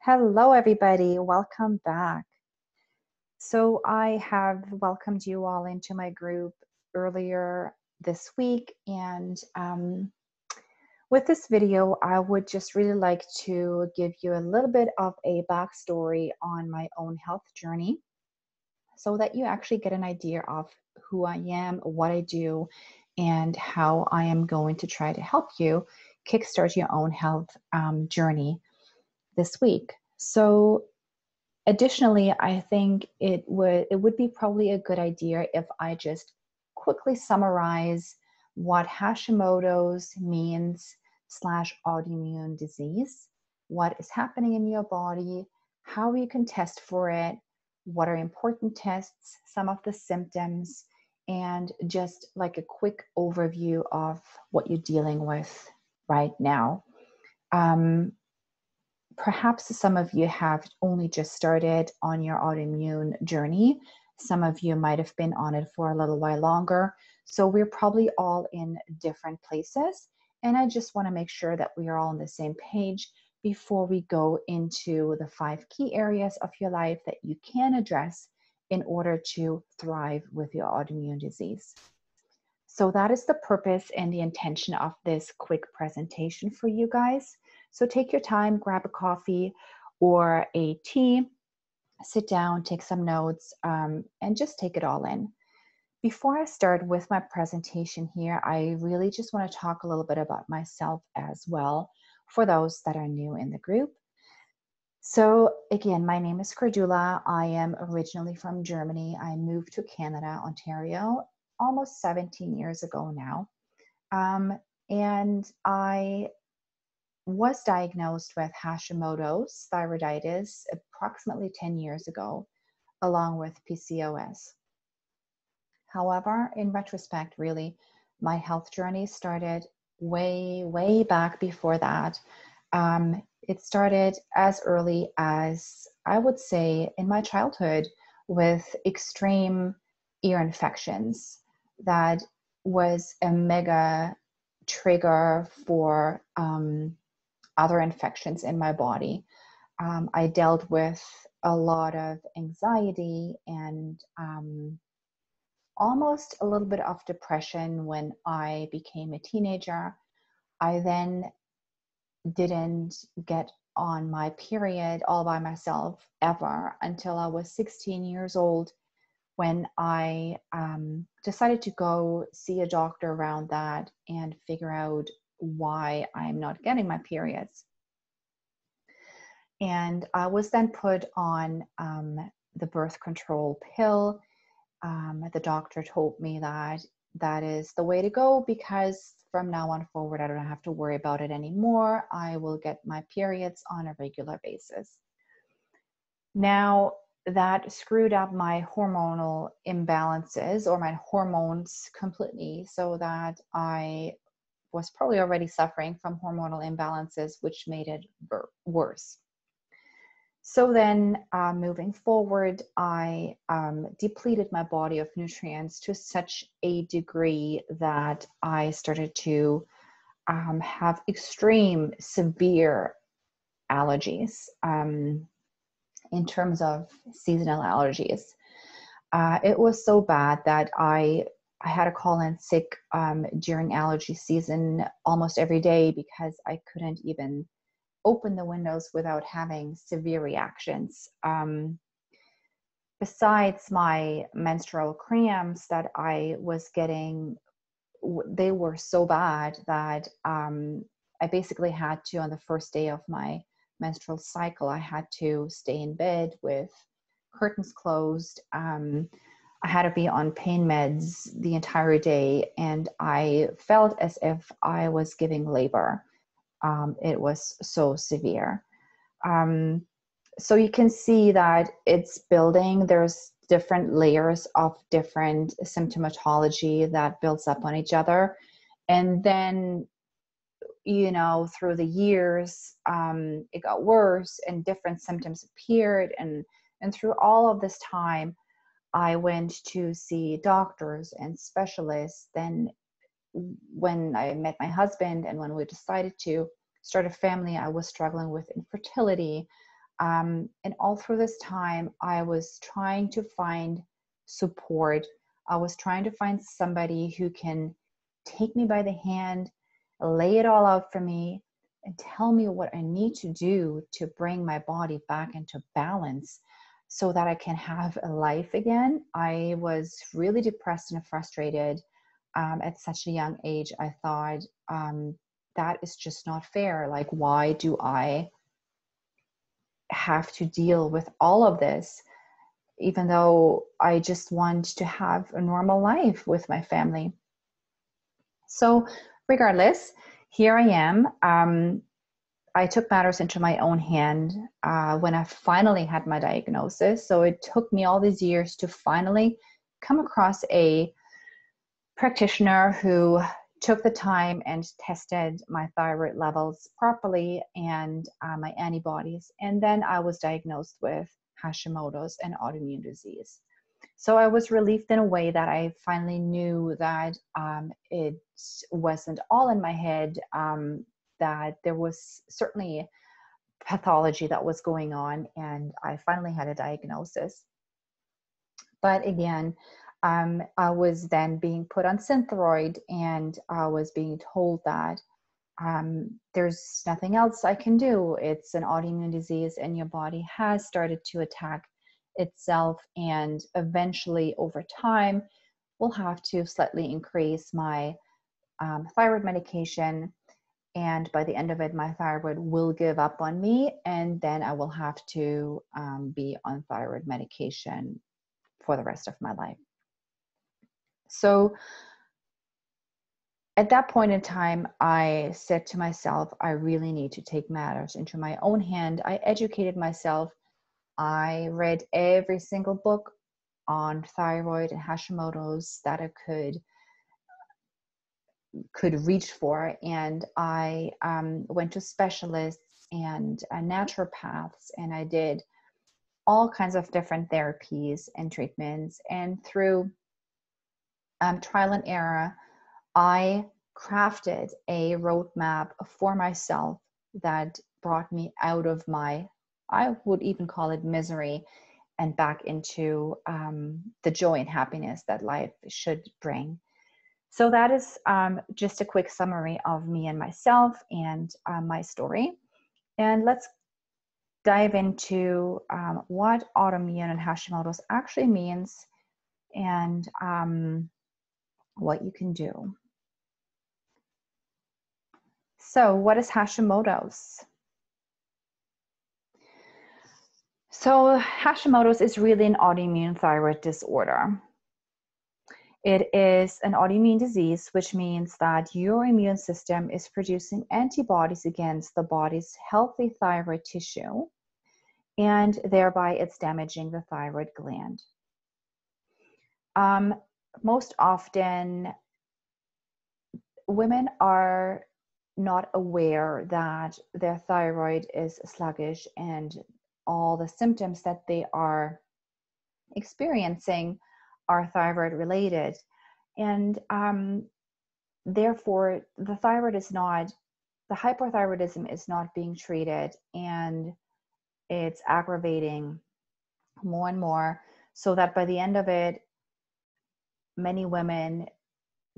Hello, everybody. Welcome back. So, I have welcomed you all into my group earlier this week. And with this video, I would just really like to give you a little bit of a backstory on my own health journey so that you actually get an idea of who I am, what I do, and how I am going to try to help you kickstart your own health journey this week. So, additionally, I think it would be probably a good idea if I just quickly summarize what Hashimoto's means slash autoimmune disease, what is happening in your body, how you can test for it, what are important tests, some of the symptoms, and just like a quick overview of what you're dealing with right now. Um, Perhaps some of you have only just started on your autoimmune journey. Some of you might have been on it for a little while longer. So we're probably all in different places. And I just want to make sure that we are all on the same page before we go into the 5 key areas of your life that you can address in order to thrive with your autoimmune disease. So that is the purpose and the intention of this quick presentation for you guys. So take your time, grab a coffee or a tea, sit down, take some notes, and just take it all in. Before I start with my presentation here, I really just want to talk a little bit about myself as well for those that are new in the group. So again, my name is Cordula. I am originally from Germany. I moved to Canada, Ontario, almost 17 years ago now. And I was diagnosed with Hashimoto's thyroiditis approximately 10 years ago, along with PCOS. However, in retrospect, really, my health journey started way, way back before that. It started as early as, I would say, in my childhood with extreme ear infections. That was a mega trigger for other infections in my body. I dealt with a lot of anxiety and almost a little bit of depression when I became a teenager. I then didn't get on my period all by myself ever until I was 16 years old, when I decided to go see a doctor around that and figure out why I'm not getting my periods. And I was then put on the birth control pill. The doctor told me that that is the way to go, because from now on forward, I don't have to worry about it anymore. I will get my periods on a regular basis. Now, that screwed up my hormonal imbalances, or my hormones completely, so that I was probably already suffering from hormonal imbalances, which made it worse. So then moving forward, I depleted my body of nutrients to such a degree that I started to have extreme, severe allergies in terms of seasonal allergies. It was so bad that I had to call in sick during allergy season almost every day, because I couldn't even open the windows without having severe reactions. Besides my menstrual cramps that I was getting, they were so bad that I basically had to, on the first day of my menstrual cycle, I had to stay in bed with curtains closed. I had to be on pain meds the entire day, and I felt as if I was giving labor. It was so severe. So you can see that it's building. There's different layers of different symptomatology that builds up on each other. And then, through the years, it got worse and different symptoms appeared. And through all of this time, I went to see doctors and specialists. Then when I met my husband and when we decided to start a family, I was struggling with infertility. And all through this time, I was trying to find support. I was trying to find somebody who can take me by the hand, lay it all out for me, and tell me what I need to do to bring my body back into balance so that I can have a life again. I was really depressed and frustrated at such a young age. I thought, that is just not fair. Like, why do I have to deal with all of this, even though I just want to have a normal life with my family? So regardless, here I am. I took matters into my own hand when I finally had my diagnosis. So it took me all these years to finally come across a practitioner who took the time and tested my thyroid levels properly and my antibodies. And then I was diagnosed with Hashimoto's and autoimmune disease. So I was relieved in a way that I finally knew that it wasn't all in my head, that there was certainly pathology that was going on, and I finally had a diagnosis. But again, I was then being put on Thyroid, and I was being told that there's nothing else I can do. It's an autoimmune disease, and your body has started to attack itself, and eventually over time we'll have to slightly increase my thyroid medication, and by the end of it my thyroid will give up on me, and then I will have to be on thyroid medication for the rest of my life. So at that point in time, I said to myself, I really need to take matters into my own hand. I educated myself. I read every single book on thyroid and Hashimoto's that I could reach for. And I went to specialists and naturopaths, and I did all kinds of different therapies and treatments. And through trial and error, I crafted a roadmap for myself that brought me out of my, I would even call it misery, and back into the joy and happiness that life should bring. So that is just a quick summary of me and myself and my story. And let's dive into what autoimmune and Hashimoto's actually means, and what you can do. So what is Hashimoto's? So Hashimoto's is really an autoimmune thyroid disorder. It is an autoimmune disease, which means that your immune system is producing antibodies against the body's healthy thyroid tissue, and thereby it's damaging the thyroid gland. Most often, women are not aware that their thyroid is sluggish, and all the symptoms that they are experiencing are thyroid related. And therefore, the hypothyroidism is not being treated, and it's aggravating more and more, so that by the end of it, many women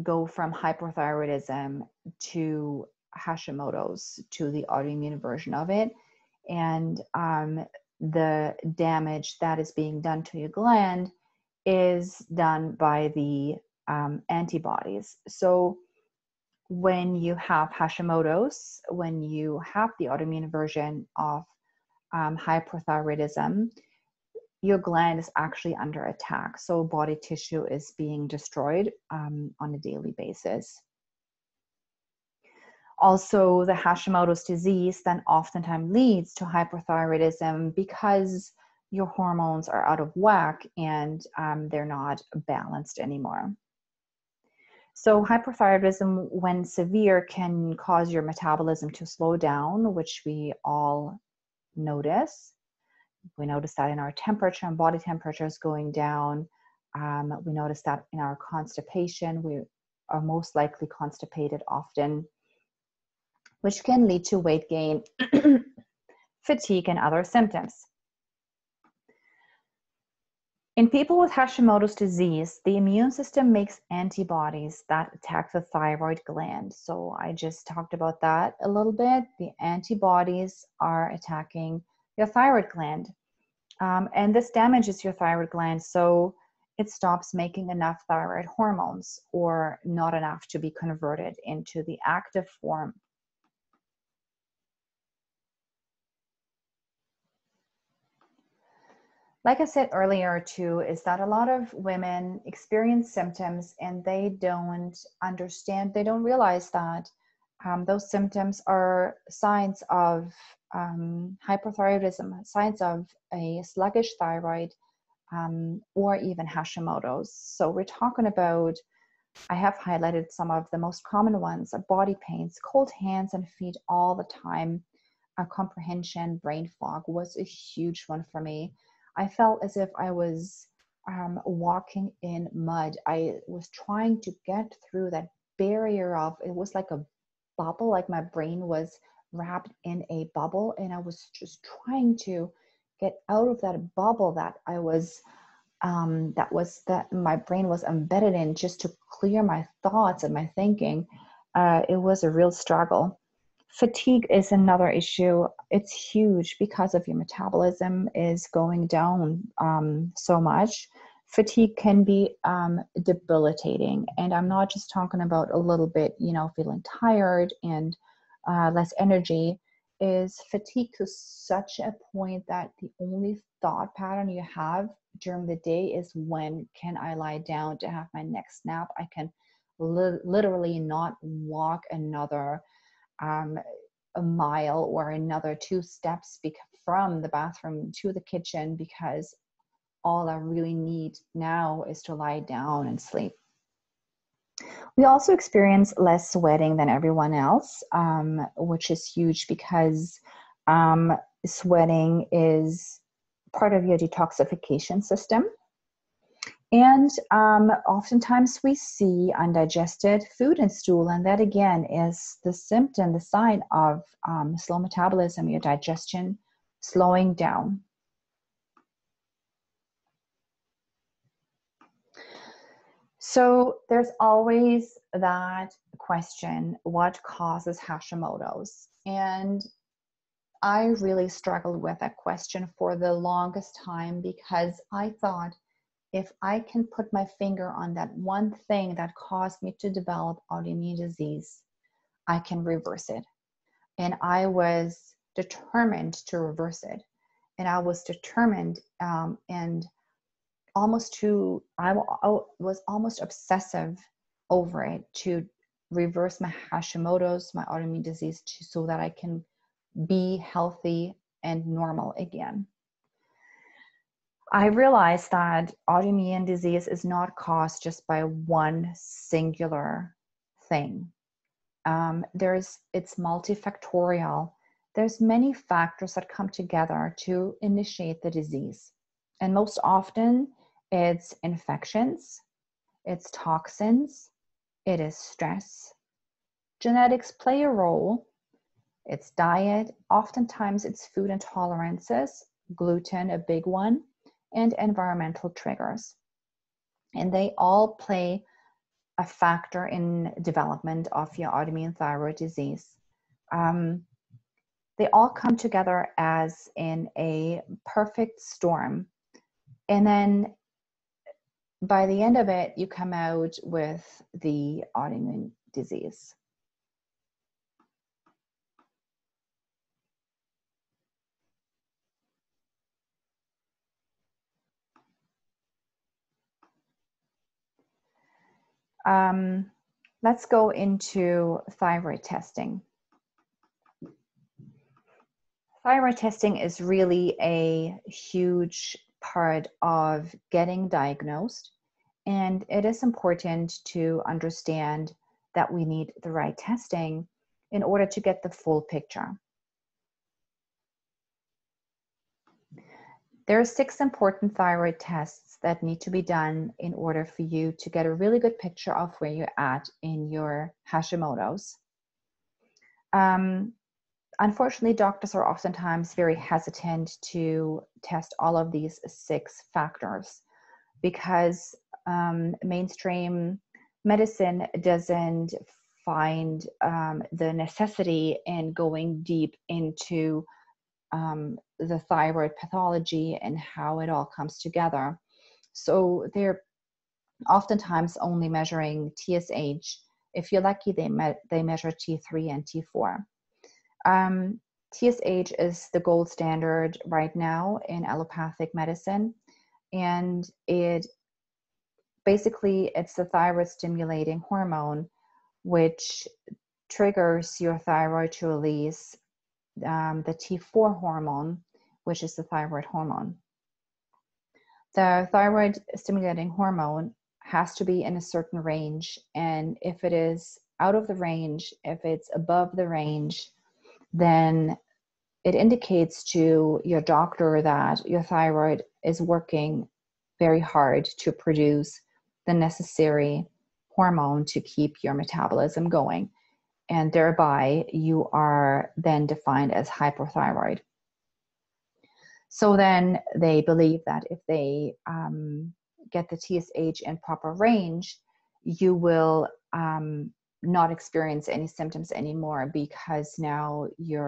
go from hypothyroidism to Hashimoto's, to the autoimmune version of it. And the damage that is being done to your gland is done by the antibodies. So when you have Hashimoto's, when you have the autoimmune version of hypothyroidism, your gland is actually under attack. So body tissue is being destroyed on a daily basis. Also, the Hashimoto's disease then oftentimes leads to hyperthyroidism because your hormones are out of whack and they're not balanced anymore. So hyperthyroidism, when severe, can cause your metabolism to slow down, which we all notice. We notice that in our temperature and body temperature is going down. We notice that in our constipation. We are most likely constipated often, which can lead to weight gain, fatigue, and other symptoms. In people with Hashimoto's disease, the immune system makes antibodies that attack the thyroid gland. So I just talked about that a little bit. The antibodies are attacking your thyroid gland. And this damages your thyroid gland, so it stops making enough thyroid hormones, or not enough to be converted into the active form. Like I said earlier too, is that a lot of women experience symptoms and they don't understand, they don't realize that those symptoms are signs of hypothyroidism, signs of a sluggish thyroid, or even Hashimoto's. So we're talking about, I have highlighted some of the most common ones: body pains, cold hands and feet all the time, comprehension, brain fog was a huge one for me. I felt as if I was walking in mud. I was trying to get through that barrier of, it was like a bubble, like my brain was wrapped in a bubble, and I was just trying to get out of that bubble that I was that my brain was embedded in, just to clear my thoughts and my thinking. It was a real struggle. Fatigue is another issue. It's huge because of your metabolism is going down so much. Fatigue can be debilitating. And I'm not just talking about a little bit, feeling tired and less energy. Is fatigue to such a point that the only thought pattern you have during the day is, when can I lie down to have my next nap? I can literally not walk another a mile or another 2 steps from the bathroom to the kitchen, because all I really need now is to lie down and sleep. We also experience less sweating than everyone else, which is huge, because sweating is part of your detoxification system. And oftentimes we see undigested food in stool, and that again is the symptom, the sign of slow metabolism, your digestion slowing down. So there's always that question, what causes Hashimoto's? And I really struggled with that question for the longest time, because I thought, if I can put my finger on that one thing that caused me to develop autoimmune disease, I can reverse it. And I was determined to reverse it. And I was determined and I was almost obsessive over it, to reverse my Hashimoto's, my autoimmune disease, so that I can be healthy and normal again. I realized that autoimmune disease is not caused just by one singular thing. It's multifactorial. There's many factors that come together to initiate the disease. And most often it's infections, it's toxins, it is stress. Genetics play a role. It's diet. Oftentimes it's food intolerances, gluten, a big one, and environmental triggers. And they all play a factor in development of your autoimmune thyroid disease. They all come together as in a perfect storm. And then by the end of it, you come out with the autoimmune disease. Let's go into thyroid testing. Thyroid testing is really a huge part of getting diagnosed, and it is important to understand that we need the right testing in order to get the full picture. There are 6 important thyroid tests that need to be done in order for you to get a really good picture of where you're at in your Hashimoto's. unfortunately, doctors are oftentimes very hesitant to test all of these 6 factors because mainstream medicine doesn't find the necessity in going deep into the thyroid pathology and how it all comes together. So they're oftentimes only measuring TSH. If you're lucky, they measure T3 and T4. TSH is the gold standard right now in allopathic medicine, and it's the thyroid stimulating hormone, which triggers your thyroid to release the T4 hormone, which is the thyroid hormone. The thyroid stimulating hormone has to be in a certain range, and if it is out of the range, if it's above the range, then it indicates to your doctor that your thyroid is working very hard to produce the necessary hormone to keep your metabolism going. And thereby, you are then defined as hypothyroid. So then they believe that if they get the TSH in proper range, you will not experience any symptoms anymore, because now you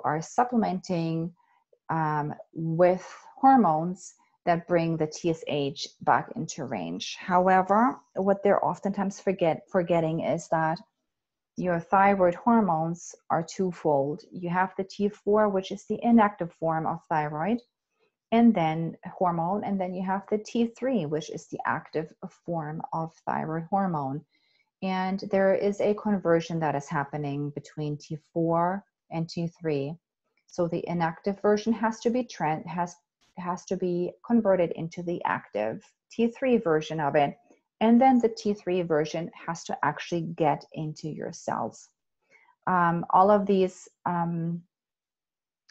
are supplementing with hormones that bring the TSH back into range. However, what they're oftentimes forgetting is that your thyroid hormones are twofold. You have the T4, which is the inactive form of thyroid, and then hormone, and then you have the T3, which is the active form of thyroid hormone. And there is a conversion that is happening between T4 and T3. So the inactive version has to be converted into the active T3 version of it. And then the T3 version has to actually get into your cells. All of these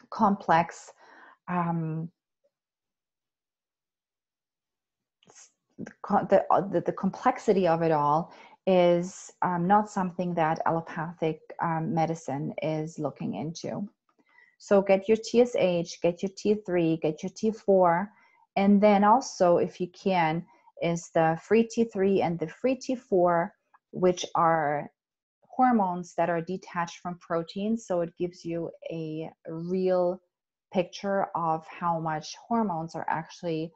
complex the complexity of it all is not something that allopathic medicine is looking into. So get your TSH, get your T3, get your T4, and then also, if you can, is the free T3 and the free T4, which are hormones that are detached from proteins. So it gives you a real picture of how much hormones are actually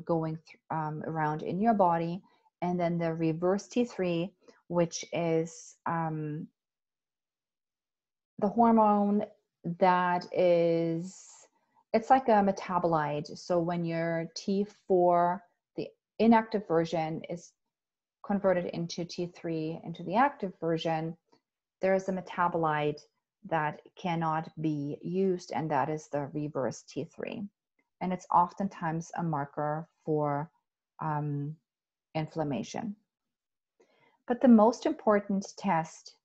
going around in your body. And then the reverse T3, which is the hormone that it's like a metabolite. So when your T4, the inactive version, is converted into T3, into the active version, there is a metabolite that cannot be used, and that is the reverse T3. And it's oftentimes a marker for inflammation. But the most important test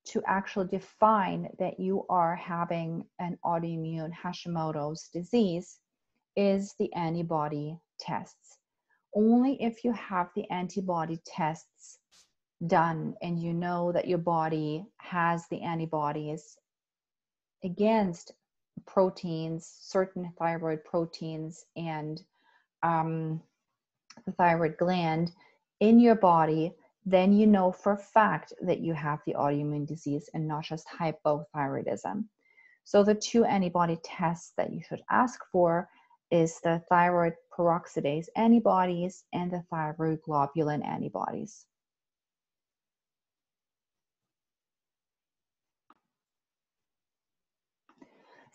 to actually define that you are having an autoimmune Hashimoto's disease is the antibody tests. Only if you have the antibody tests done and you know that your body has the antibodies against proteins, certain thyroid proteins, and the thyroid gland in your body, then you know for a fact that you have the autoimmune disease and not just hypothyroidism. So the 2 antibody tests that you should ask for is the thyroid peroxidase antibodies and the thyroid globulin antibodies.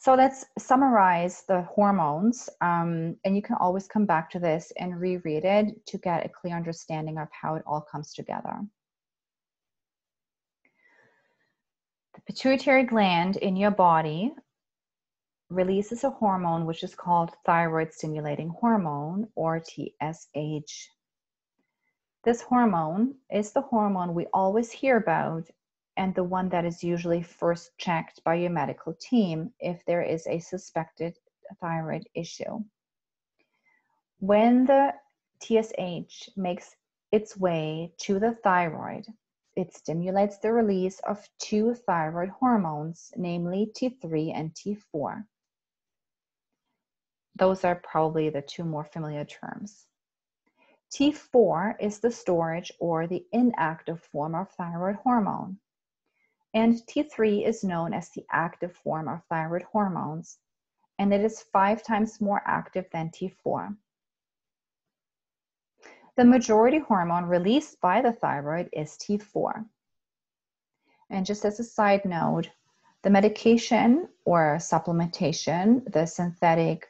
So let's summarize the hormones, and you can always come back to this and reread it to get a clear understanding of how it all comes together. The pituitary gland in your body releases a hormone which is called thyroid stimulating hormone, or TSH. This hormone is the hormone we always hear about, and the one that is usually first checked by your medical team if there is a suspected thyroid issue. When the TSH makes its way to the thyroid, it stimulates the release of two thyroid hormones, namely T3 and T4. Those are probably the two more familiar terms. T4 is the storage or the inactive form of thyroid hormone, and T3 is known as the active form of thyroid hormones, and it is 5 times more active than T4. The majority hormone released by the thyroid is T4. And just as a side note, the medication or supplementation, the synthetic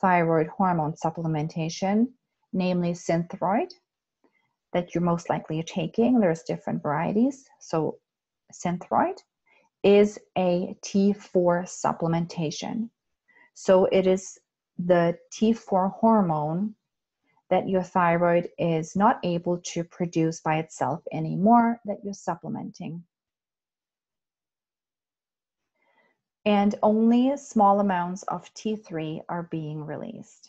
thyroid hormone supplementation, namely Synthroid, that you're most likely taking, there's different varieties. So Synthroid is a T4 supplementation. So it is the T4 hormone that your thyroid is not able to produce by itself anymore that you're supplementing. And only small amounts of T3 are being released.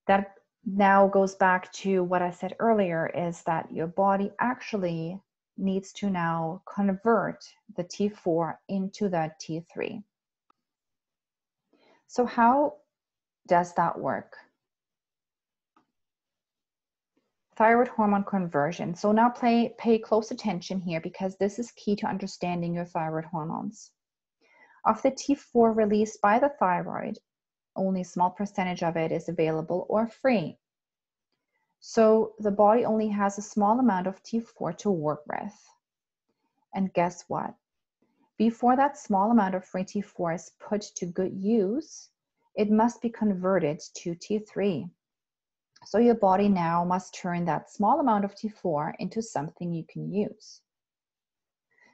That now goes back to what I said earlier, is that your body actually needs to now convert the T4 into that T3. So how does that work? Thyroid hormone conversion. So now pay close attention here, because this is key to understanding your thyroid hormones. Of the T4 released by the thyroid, only a small percentage of it is available or free. So the body only has a small amount of T4 to work with. And guess what? Before that small amount of free T4 is put to good use, it must be converted to T3. So your body now must turn that small amount of T4 into something you can use.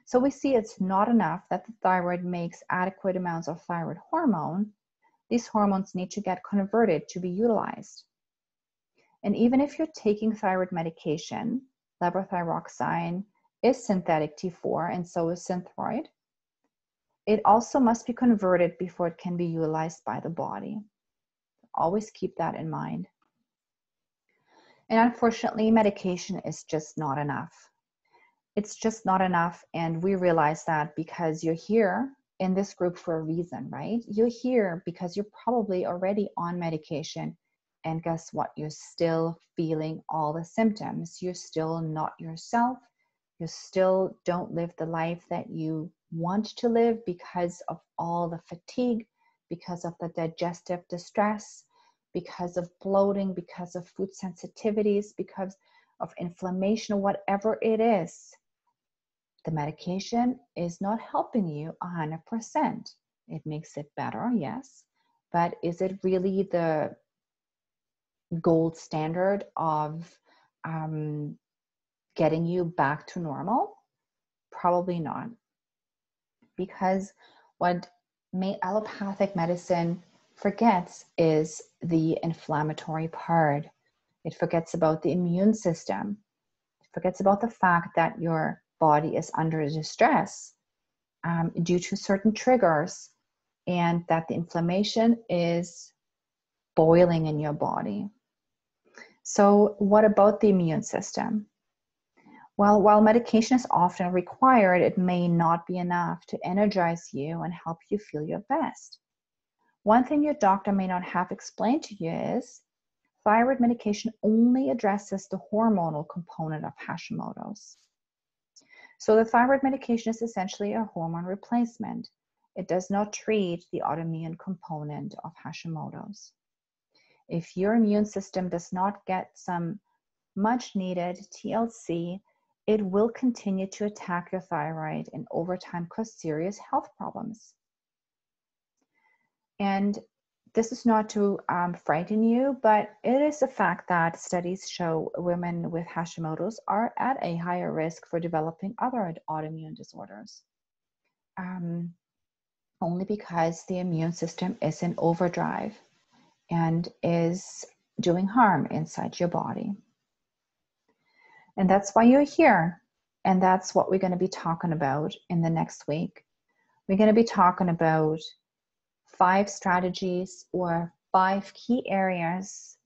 So we see it's not enough that the thyroid makes adequate amounts of thyroid hormone. These hormones need to get converted to be utilized. And even if you're taking thyroid medication, levothyroxine is synthetic T4 and so is Synthroid. It also must be converted before it can be utilized by the body. Always keep that in mind. And unfortunately, medication is just not enough. It's just not enough, and we realize that because you're here in this group for a reason, right? You're here because you're probably already on medication, and guess what? You're still feeling all the symptoms. You're still not yourself. You still don't live the life that you want to live because of all the fatigue, because of the digestive distress, because of bloating, because of food sensitivities, because of inflammation, whatever it is. The medication is not helping you 100%. It makes it better, yes, but is it really the gold standard of getting you back to normal? Probably not. Because what allopathic medicine forgets is the inflammatory part. It forgets about the immune system. It forgets about the fact that your body is under distress due to certain triggers, and that the inflammation is boiling in your body. So what about the immune system? Well, while medication is often required, it may not be enough to energize you and help you feel your best. One thing your doctor may not have explained to you is thyroid medication only addresses the hormonal component of Hashimoto's. So the thyroid medication is essentially a hormone replacement. It does not treat the autoimmune component of Hashimoto's. If your immune system does not get some much needed TLC, it will continue to attack your thyroid and over time cause serious health problems. And this is not to frighten you, but it is a fact that studies show women with Hashimoto's are at a higher risk for developing other autoimmune disorders. Only because the immune system is in overdrive and is doing harm inside your body. And that's why you're here. And that's what we're going to be talking about in the next week. We're going to be talking about 5 strategies or 5 key areas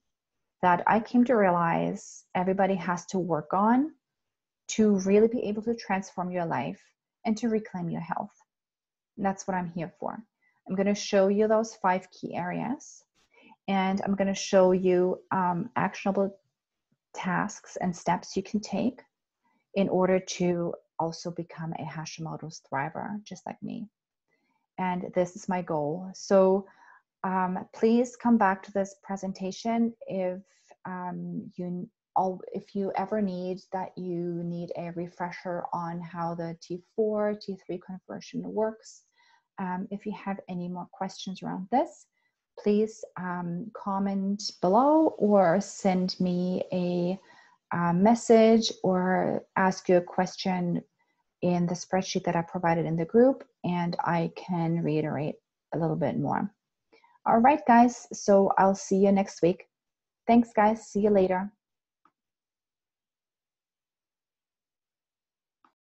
that I came to realize everybody has to work on to really be able to transform your life and to reclaim your health. And that's what I'm here for. I'm going to show you those 5 key areas, and I'm going to show you actionable tasks and steps you can take in order to also become a Hashimoto's thriver, just like me. And this is my goal. So please come back to this presentation if if you ever need a refresher on how the T4, T3 conversion works. If you have any more questions around this, please comment below or send me a message or ask you a question in the spreadsheet that I provided in the group, and I can reiterate a little bit more. All right, guys, so I'll see you next week. Thanks, guys. See you later.